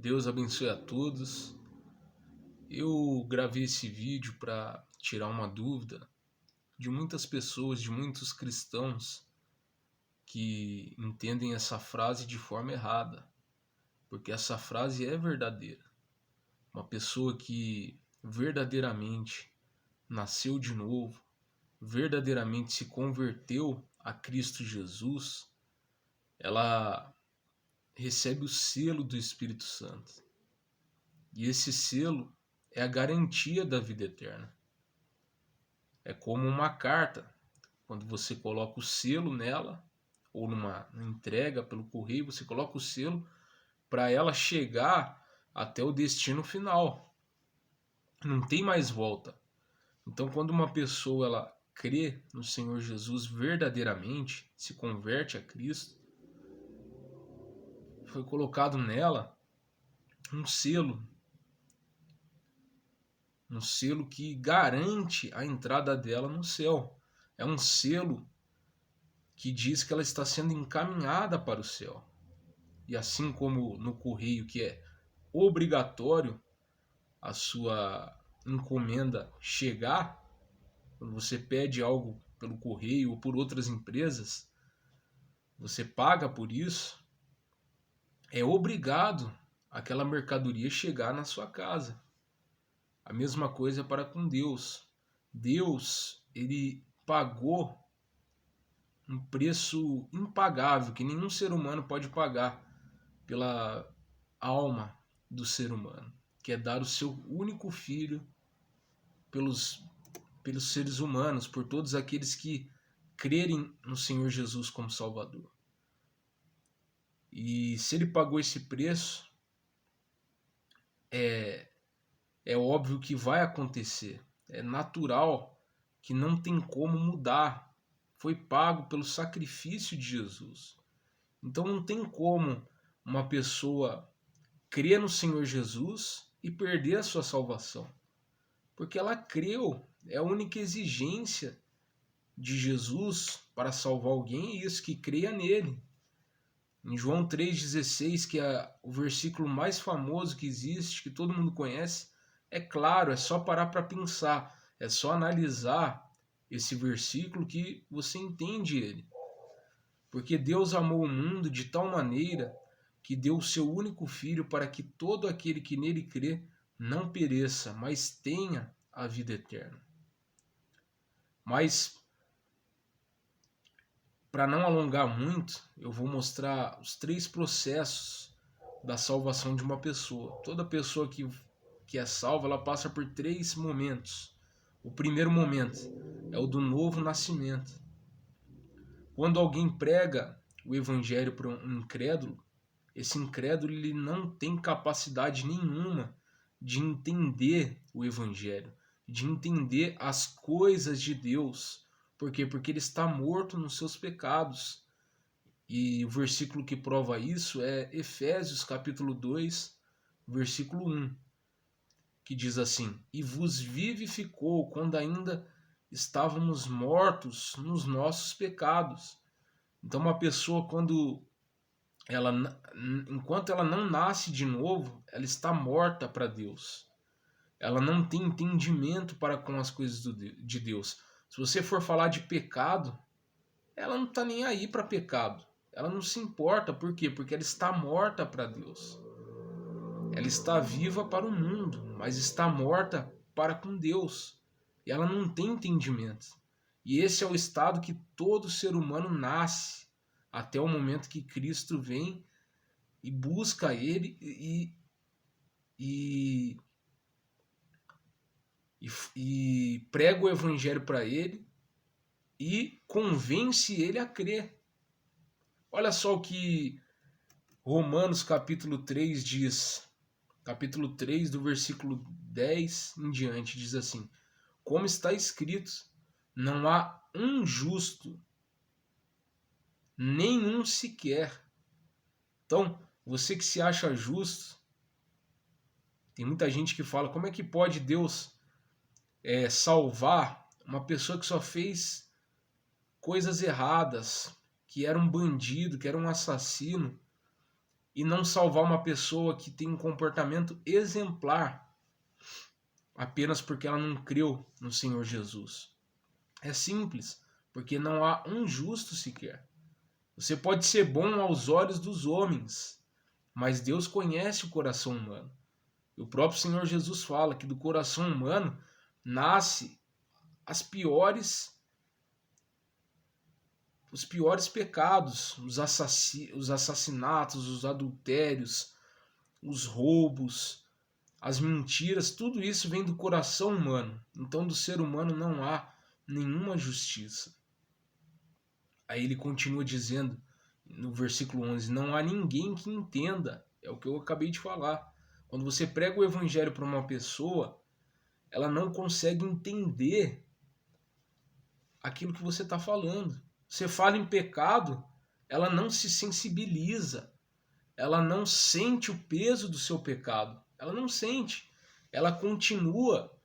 Deus abençoe a todos. Eu gravei esse vídeo para tirar uma dúvida de muitas pessoas, de muitos cristãos que entendem essa frase de forma errada, porque essa frase é verdadeira. Uma pessoa que verdadeiramente nasceu de novo, verdadeiramente se converteu a Cristo Jesus, ela recebe o selo do Espírito Santo. E esse selo é a garantia da vida eterna. É como uma carta. Quando você coloca o selo nela, ou numa entrega pelo correio, você coloca o selo para ela chegar até o destino final. Não tem mais volta. Então, quando uma pessoa ela crê no Senhor Jesus verdadeiramente, se converte a Cristo, foi colocado nela um selo que garante a entrada dela no céu. É um selo que diz que ela está sendo encaminhada para o céu. E assim como no correio, que é obrigatório a sua encomenda chegar, quando você pede algo pelo correio ou por outras empresas, você paga por isso, é obrigado aquela mercadoria chegar na sua casa. A mesma coisa para com Deus. Deus, ele pagou um preço impagável que nenhum ser humano pode pagar pela alma do ser humano, que é dar o seu único filho pelos seres humanos, por todos aqueles que crerem no Senhor Jesus como Salvador. E se ele pagou esse preço, é óbvio que vai acontecer. É natural que não tem como mudar. Foi pago pelo sacrifício de Jesus. Então não tem como uma pessoa crer no Senhor Jesus e perder a sua salvação. Porque ela creu. É a única exigência de Jesus para salvar alguém é isso, que creia nele. Em João 3,16, que é o versículo mais famoso que existe, que todo mundo conhece, é claro, é só parar para pensar, é só analisar esse versículo que você entende ele. Porque Deus amou o mundo de tal maneira que deu o seu único filho para que todo aquele que nele crê não pereça, mas tenha a vida eterna. Mas, para não alongar muito, eu vou mostrar os 3 processos da salvação de uma pessoa. Toda pessoa que é salva, ela passa por 3 momentos. O primeiro momento é o do novo nascimento. Quando alguém prega o evangelho para um incrédulo, esse incrédulo ele não tem capacidade nenhuma de entender o evangelho, de entender as coisas de Deus. Por quê? Porque ele está morto nos seus pecados. E o versículo que prova isso é Efésios capítulo 2, versículo 1, que diz assim: E vos vivificou quando ainda estávamos mortos nos nossos pecados. Então uma pessoa enquanto ela não nasce de novo, ela está morta para Deus. Ela não tem entendimento para com as coisas de Deus. Se você for falar de pecado, ela não está nem aí para pecado. Ela não se importa. Por quê? Porque ela está morta para Deus. Ela está viva para o mundo, mas está morta para com Deus. E ela não tem entendimento. E esse é o estado que todo ser humano nasce, até o momento que Cristo vem e busca ele e prega o evangelho para ele e convence ele a crer. Olha só o que Romanos capítulo 3 diz. Capítulo 3 do versículo 10 em diante diz assim: Como está escrito, não há um justo, nenhum sequer. Então, você que se acha justo, tem muita gente que fala, como é que pode Deus salvar uma pessoa que só fez coisas erradas, que era um bandido, que era um assassino. e não salvar uma pessoa que tem um comportamento exemplar apenas porque ela não creu no Senhor Jesus? É simples, porque não há um justo sequer. Você pode ser bom aos olhos dos homens, mas Deus conhece o coração humano. O próprio Senhor Jesus fala que do coração humano nasce as os piores pecados, os assassinatos, os adultérios, os roubos, as mentiras, tudo isso vem do coração humano. Então do ser humano não há nenhuma justiça. Aí ele continua dizendo no versículo 11, não há ninguém que entenda. É o que eu acabei de falar. Quando você prega o evangelho para uma pessoa, ela não consegue entender aquilo que você está falando. Você fala em pecado, ela não se sensibiliza, ela não sente o peso do seu pecado, ela não sente, ela continua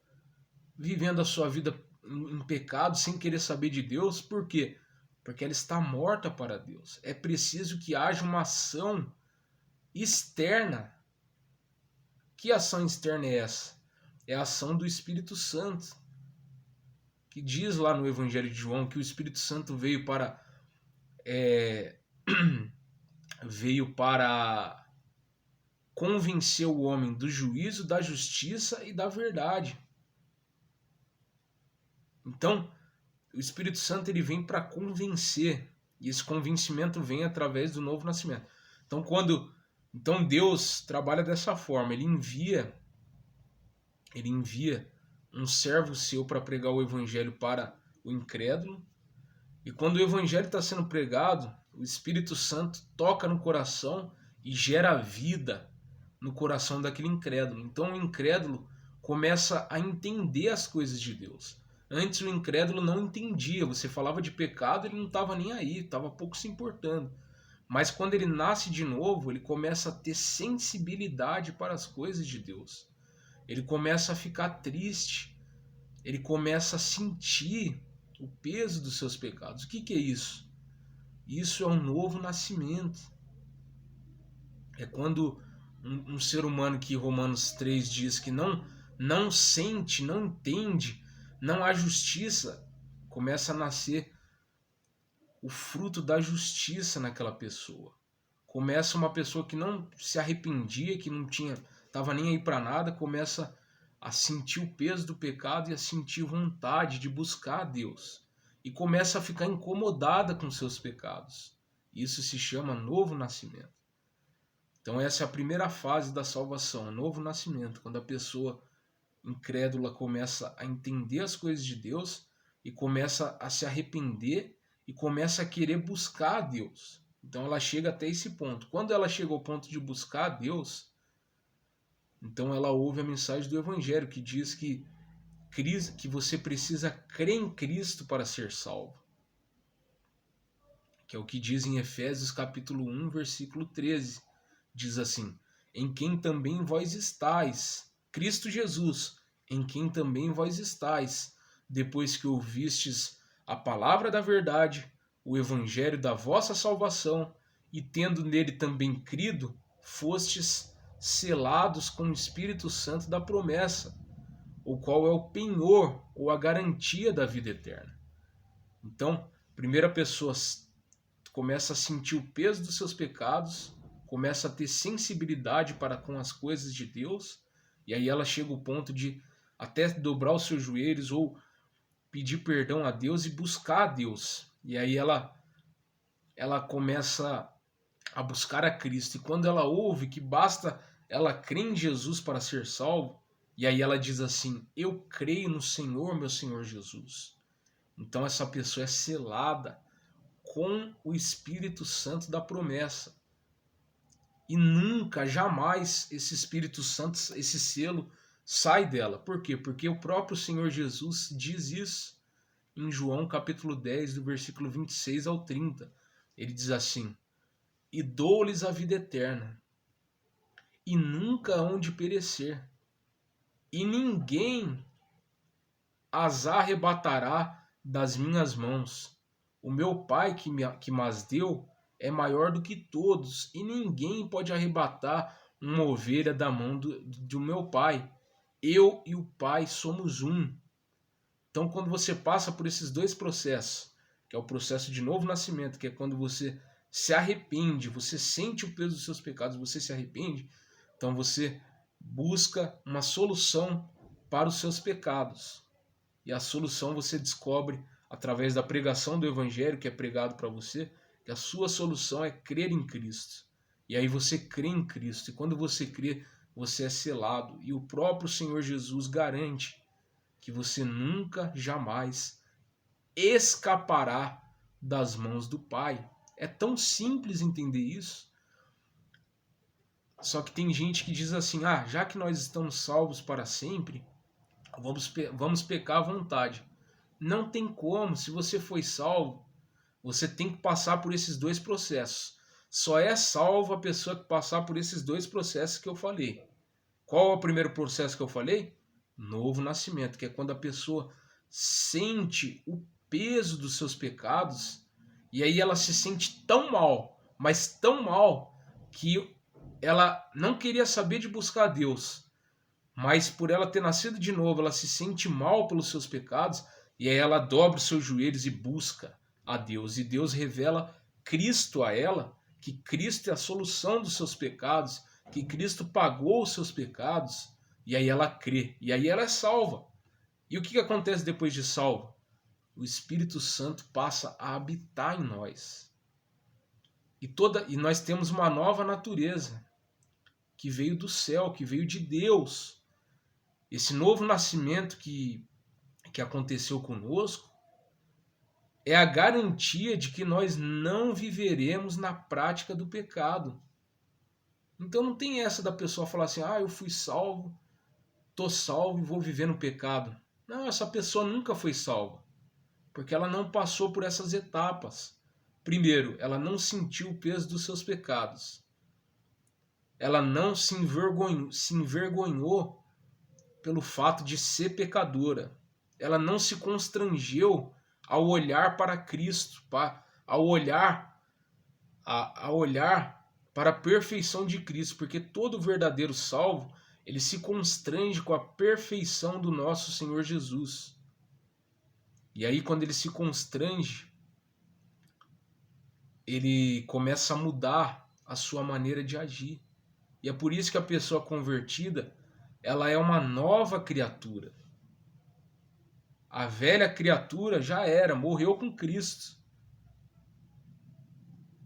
vivendo a sua vida em pecado, sem querer saber de Deus. Por quê? Porque ela está morta para Deus. É preciso que haja uma ação externa. Que ação externa é essa? É a ação do Espírito Santo, que diz lá no Evangelho de João que o Espírito Santo veio para veio para convencer o homem do juízo, da justiça e da verdade. Então, o Espírito Santo ele vem para convencer, e esse convencimento vem através do novo nascimento. Então Deus trabalha dessa forma, ele envia um servo seu para pregar o evangelho para o incrédulo. E quando o evangelho está sendo pregado, o Espírito Santo toca no coração e gera vida no coração daquele incrédulo. Então o incrédulo começa a entender as coisas de Deus. Antes o incrédulo não entendia. Você falava de pecado, ele não estava nem aí, estava pouco se importando. Mas quando ele nasce de novo, ele começa a ter sensibilidade para as coisas de Deus. Ele começa a ficar triste. Ele começa a sentir o peso dos seus pecados. O que é isso? Isso é um novo nascimento. É quando um ser humano que Romanos 3 diz que não sente, não entende, não há justiça, começa a nascer o fruto da justiça naquela pessoa. Começa uma pessoa que não se arrependia, que não estava nem aí para nada, começa a sentir o peso do pecado e a sentir vontade de buscar a Deus. E começa a ficar incomodada com seus pecados. Isso se chama novo nascimento. Então essa é a primeira fase da salvação, o novo nascimento, quando a pessoa incrédula começa a entender as coisas de Deus e começa a se arrepender e começa a querer buscar a Deus. Então ela chega até esse ponto. Quando ela chega ao ponto de buscar a Deus, então ela ouve a mensagem do Evangelho que diz que você precisa crer em Cristo para ser salvo. Que é o que diz em Efésios capítulo 1, versículo 13. Diz assim, em quem também vós estáis, Cristo Jesus, em quem também vós estáis, depois que ouvistes a palavra da verdade, o evangelho da vossa salvação, e tendo nele também crido, fostes selados com o Espírito Santo da promessa, o qual é o penhor ou a garantia da vida eterna. Então, a primeira pessoa começa a sentir o peso dos seus pecados, começa a ter sensibilidade para com as coisas de Deus, e aí ela chega ao ponto de até dobrar os seus joelhos ou pedir perdão a Deus e buscar a Deus. E aí ela começa a buscar a Cristo. E quando ela ouve que basta ela crer em Jesus para ser salvo, e aí ela diz assim, eu creio no Senhor, meu Senhor Jesus. Então essa pessoa é selada com o Espírito Santo da promessa. E nunca, jamais, esse Espírito Santo, esse selo, sai dela. Por quê? Porque o próprio Senhor Jesus diz isso em João capítulo 10, do versículo 26 ao 30. Ele diz assim, e dou-lhes a vida eterna, e nunca hão de perecer, e ninguém as arrebatará das minhas mãos. O meu Pai que mas deu é maior do que todos, e ninguém pode arrebatar uma ovelha da mão do meu Pai. Eu e o Pai somos um. Então, quando você passa por esses dois processos, que é o processo de novo nascimento, que é quando você se arrepende, você sente o peso dos seus pecados, você se arrepende, então você busca uma solução para os seus pecados. E a solução você descobre através da pregação do Evangelho que é pregado para você, que a sua solução é crer em Cristo. E aí você crê em Cristo. E quando você crê, você é selado. E o próprio Senhor Jesus garante que você nunca, jamais escapará das mãos do Pai. É tão simples entender isso. Só que tem gente que diz assim, já que nós estamos salvos para sempre, vamos pecar à vontade. Não tem como. Se você foi salvo, você tem que passar por esses dois processos. Só é salvo a pessoa que passar por esses dois processos que eu falei. Qual é o primeiro processo que eu falei? Novo nascimento, que é quando a pessoa sente o peso dos seus pecados e aí ela se sente tão mal, mas tão mal, que ela não queria saber de buscar a Deus. Mas por ela ter nascido de novo, ela se sente mal pelos seus pecados e aí ela dobra os seus joelhos e busca a Deus. E Deus revela Cristo a ela, que Cristo é a solução dos seus pecados, que Cristo pagou os seus pecados, e aí ela crê, e aí ela é salva. E o que acontece depois de salva? O Espírito Santo passa a habitar em nós. E nós temos uma nova natureza, que veio do céu, que veio de Deus. Esse novo nascimento que aconteceu conosco é a garantia de que nós não viveremos na prática do pecado. Então não tem essa da pessoa falar assim, eu fui salvo, tô salvo e vou viver no pecado. Não, essa pessoa nunca foi salva, porque ela não passou por essas etapas. Primeiro, ela não sentiu o peso dos seus pecados. Ela não se envergonhou pelo fato de ser pecadora. Ela não se constrangeu ao olhar para Cristo, ao olhar para a perfeição de Cristo, porque todo verdadeiro salvo, ele se constrange com a perfeição do nosso Senhor Jesus. E aí quando ele se constrange, ele começa a mudar a sua maneira de agir. E é por isso que a pessoa convertida, ela é uma nova criatura. A velha criatura já era, morreu com Cristo.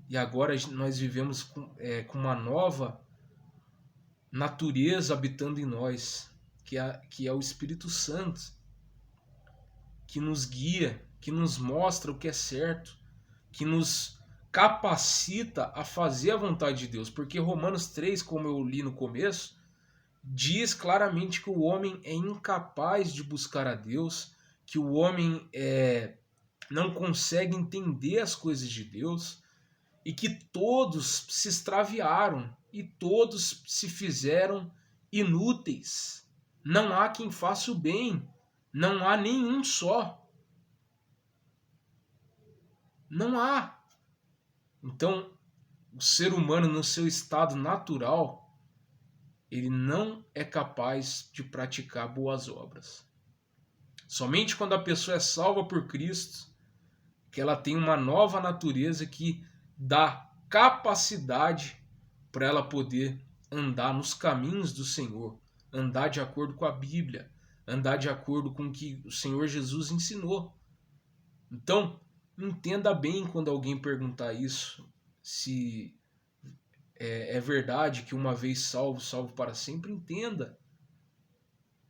E agora nós vivemos com uma nova natureza habitando em nós, que é o Espírito Santo, que nos guia, que nos mostra o que é certo, que nos capacita a fazer a vontade de Deus. Porque Romanos 3, como eu li no começo, diz claramente que o homem é incapaz de buscar a Deus, que o homem não consegue entender as coisas de Deus, e que todos se extraviaram e todos se fizeram inúteis. Não há quem faça o bem, não há nenhum só. Não há. Então, o ser humano no seu estado natural, ele não é capaz de praticar boas obras. Somente quando a pessoa é salva por Cristo, que ela tem uma nova natureza que dá capacidade para ela poder andar nos caminhos do Senhor, andar de acordo com a Bíblia, andar de acordo com o que o Senhor Jesus ensinou. Então, entenda bem quando alguém perguntar isso, se é verdade que uma vez salvo, salvo para sempre, entenda.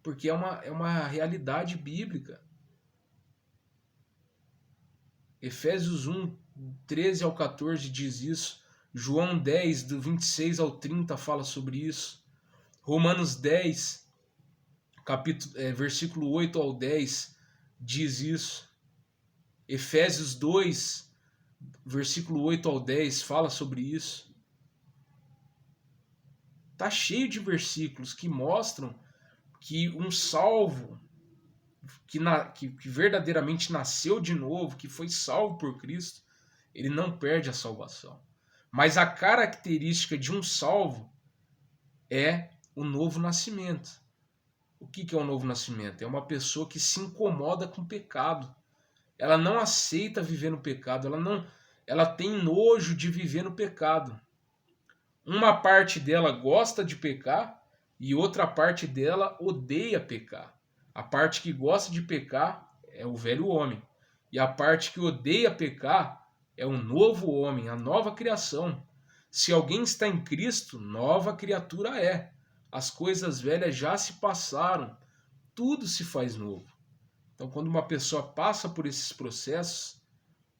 Porque é uma realidade bíblica. Efésios 1, 13 ao 14 diz isso. João 10, do 26 ao 30 fala sobre isso. Romanos 10, versículo 8 ao 10 diz isso. Efésios 2, versículo 8 ao 10 fala sobre isso. Está cheio de versículos que mostram que um salvo, que verdadeiramente nasceu de novo, que foi salvo por Cristo, ele não perde a salvação. Mas a característica de um salvo é o novo nascimento. O que é o novo nascimento? É uma pessoa que se incomoda com o pecado. Ela não aceita viver no pecado, ela tem nojo de viver no pecado. Uma parte dela gosta de pecar e outra parte dela odeia pecar. A parte que gosta de pecar é o velho homem. E a parte que odeia pecar é o novo homem, a nova criação. Se alguém está em Cristo, nova criatura é. As coisas velhas já se passaram, tudo se faz novo. Então, quando uma pessoa passa por esses processos,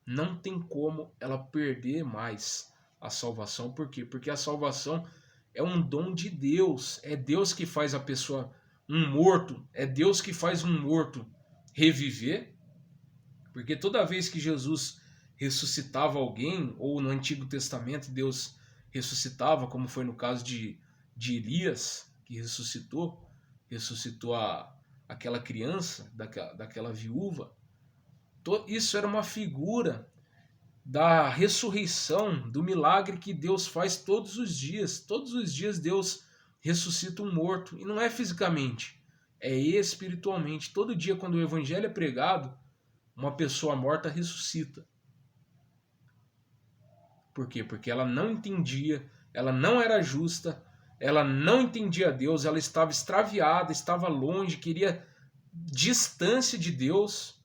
não tem como ela perder mais a salvação. Por quê? Porque a salvação é um dom de Deus. É Deus que faz a pessoa um morto. É Deus que faz um morto reviver. Porque toda vez que Jesus ressuscitava alguém, ou no Antigo Testamento Deus ressuscitava, como foi no caso de Elias, que ressuscitou aquela criança, daquela viúva, isso era uma figura da ressurreição, do milagre que Deus faz todos os dias. Todos os dias Deus ressuscita um morto, e não é fisicamente, é espiritualmente. Todo dia, quando o evangelho é pregado, uma pessoa morta ressuscita. Por quê? Porque ela não entendia, ela não era justa, ela não entendia Deus, ela estava extraviada, estava longe, queria distância de Deus.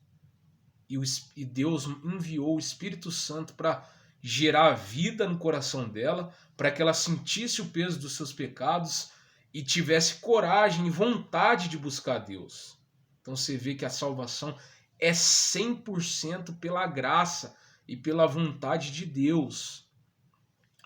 E Deus enviou o Espírito Santo para gerar vida no coração dela, para que ela sentisse o peso dos seus pecados e tivesse coragem e vontade de buscar Deus. Então você vê que a salvação é 100% pela graça e pela vontade de Deus.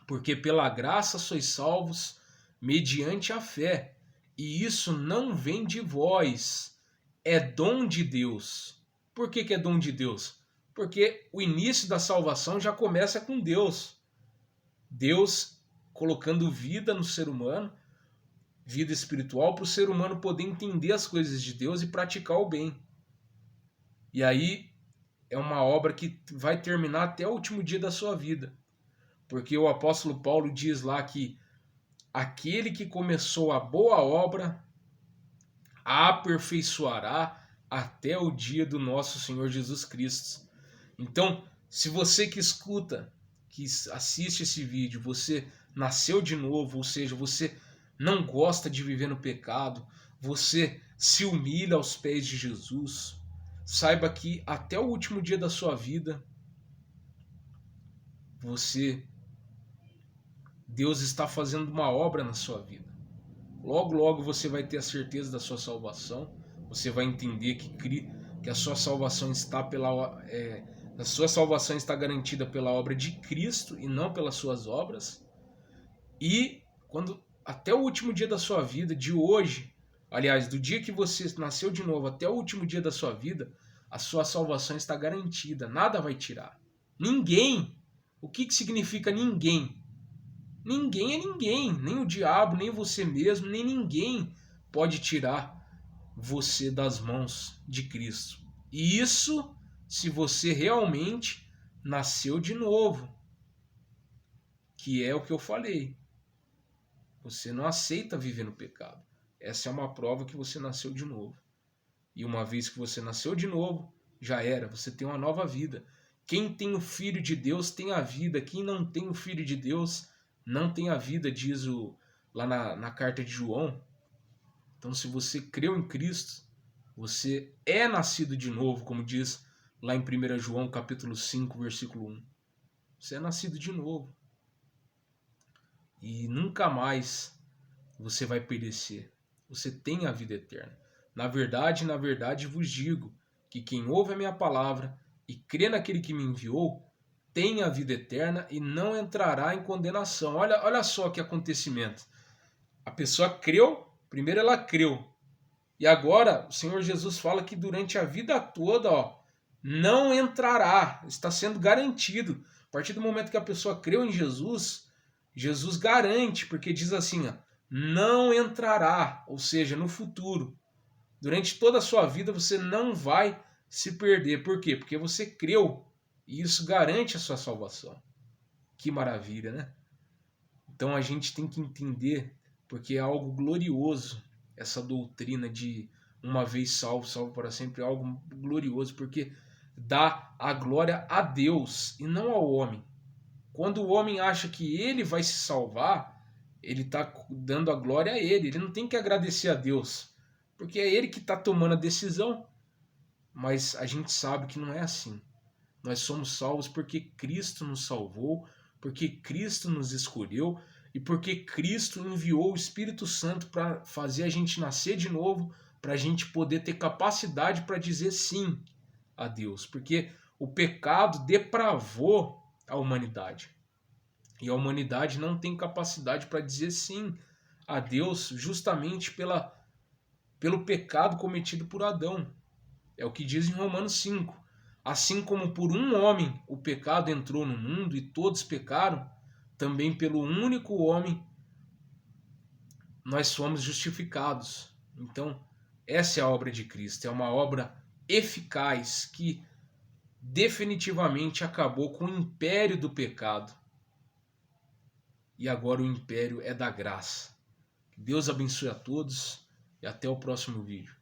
Porque pela graça sois salvos mediante a fé. E isso não vem de vós, é dom de Deus. Por que é dom de Deus? Porque o início da salvação já começa com Deus. Deus colocando vida no ser humano, vida espiritual, para o ser humano poder entender as coisas de Deus e praticar o bem. E aí é uma obra que vai terminar até o último dia da sua vida. Porque o apóstolo Paulo diz lá que aquele que começou a boa obra a aperfeiçoará até o dia do nosso Senhor Jesus Cristo. Então, se você que escuta, que assiste esse vídeo, você nasceu de novo, ou seja, você não gosta de viver no pecado, você se humilha aos pés de Jesus, saiba que até o último dia da sua vida, Deus está fazendo uma obra na sua vida. Logo, logo você vai ter a certeza da sua salvação. Você vai entender que a sua salvação está a sua salvação está garantida pela obra de Cristo e não pelas suas obras. E quando até o último dia da sua vida, de hoje, aliás, do dia que você nasceu de novo até o último dia da sua vida, a sua salvação está garantida. Nada vai tirar. Ninguém. O que significa ninguém? Ninguém é ninguém, nem o diabo, nem você mesmo, nem ninguém pode tirar você das mãos de Cristo. E isso se você realmente nasceu de novo, que é o que eu falei. Você não aceita viver no pecado. Essa é uma prova que você nasceu de novo. E uma vez que você nasceu de novo, já era, você tem uma nova vida. Quem tem o Filho de Deus tem a vida. Quem não tem o Filho de Deus não tem a vida, diz lá na carta de João. Então, se você creu em Cristo, você é nascido de novo, como diz lá em 1 João capítulo 5, versículo 1. Você é nascido de novo. E nunca mais você vai perecer. Você tem a vida eterna. Na verdade vos digo que quem ouve a minha palavra e crê naquele que me enviou, tem a vida eterna e não entrará em condenação. Olha só que acontecimento. A pessoa creu, primeiro ela creu. E agora o Senhor Jesus fala que durante a vida toda, não entrará. Está sendo garantido. A partir do momento que a pessoa creu em Jesus, Jesus garante, porque diz assim, não entrará, ou seja, no futuro. Durante toda a sua vida você não vai se perder. Por quê? Porque você creu. E isso garante a sua salvação. Que maravilha, né? Então a gente tem que entender, porque é algo glorioso, essa doutrina de uma vez salvo, salvo para sempre, é algo glorioso, porque dá a glória a Deus e não ao homem. Quando o homem acha que ele vai se salvar, ele está dando a glória a ele. Ele não tem que agradecer a Deus, porque é ele que está tomando a decisão. Mas a gente sabe que não é assim. Nós somos salvos porque Cristo nos salvou, porque Cristo nos escolheu e porque Cristo enviou o Espírito Santo para fazer a gente nascer de novo, para a gente poder ter capacidade para dizer sim a Deus. Porque o pecado depravou a humanidade. E a humanidade não tem capacidade para dizer sim a Deus justamente pelo pecado cometido por Adão. É o que diz em Romanos 5. Assim como por um homem o pecado entrou no mundo e todos pecaram, também pelo único homem nós somos justificados. Então, essa é a obra de Cristo. É uma obra eficaz que definitivamente acabou com o império do pecado. E agora o império é da graça. Que Deus abençoe a todos e até o próximo vídeo.